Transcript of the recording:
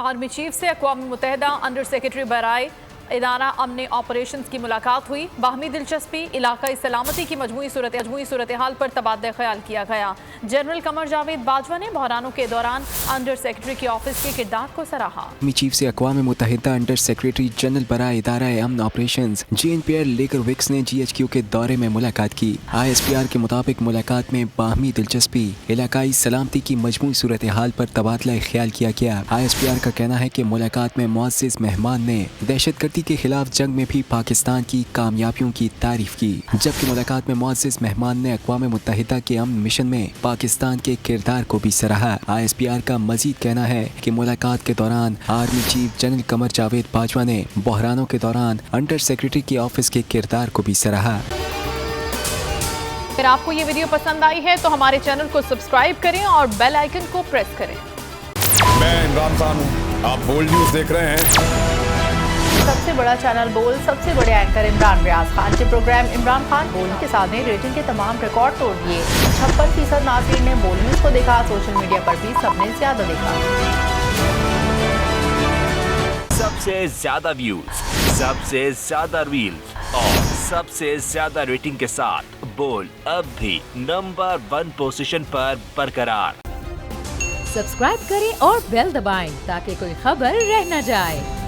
Army chief से अक़वाम मुत्तहिदा under secretary बराए इदारा अमन ऑपरेशंस की मुलाकात हुई। बाहमी दिलचस्पी, इलाकाई सलामती की मजमूई सूरत हाल पर तबादला ख्याल किया गया। जनरल कमर जावेद बाजवा ने बहरानों के दौरान अंडर सेक्रेटरी के ऑफिस के किरदार को सराहा। आर्मी चीफ से अक़वाम मुत्तहिदा अंडर सेक्रेटरी जनरल बराए इदारा अमन ऑपरेशंस JNPR लेकर विक्स ने GHQ के दौरे में मुलाकात की। ISPR के मुताबिक मुलाकात में बाहमी दिलचस्पी, इलाकाई सलामती की मजमूई सूरत हाल पर तबादला ख्याल किया गया। ISPR का कहना है कि मुलाकात में मुअज़्ज़िज़ मेहमान ने दहशतगर्दी के खिलाफ जंग में भी पाकिस्तान की कामयाबियों की तारीफ की, जबकि मुलाकात में मुअज़्ज़िज़ मेहमान ने अक़वाम मुत्तहिदा के अमन मिशन में पाकिस्तान के किरदार को भी सराहा। ISPR का मजीद कहना है कि मुलाकात के दौरान army chief general Qamar Javed Bajwa ने बहरानों के दौरान अंडर सेक्रेटरी के ऑफिस के किरदार को भी सराहा। अगर आपको ये वीडियो पसंद आई है तो हमारे चैनल को सब्सक्राइब करें और बेल आइकन को प्रेस करें। मैं इमरान खान हूँ, आप बोल्ड न्यूज देख रहे हैं। सबसे बड़ा चैनल बोल, सबसे बड़े एंकर इमरान रियाज खान के प्रोग्राम इमरान खान बोल के साथ ने रेटिंग के तमाम रिकॉर्ड तोड़ दिए। 56% नाज़रीन ने बोल न्यूज को देखा। सोशल मीडिया पर भी सबने ज्यादा देखा। सबसे ज्यादा व्यूज, सबसे ज्यादा रील्स और सबसे ज्यादा रेटिंग के साथ बोल अब भी नंबर 1 पोजीशन पर बरकरार। सब्सक्राइब करें और बेल दबाएं ताकि कोई खबर रह न जाए।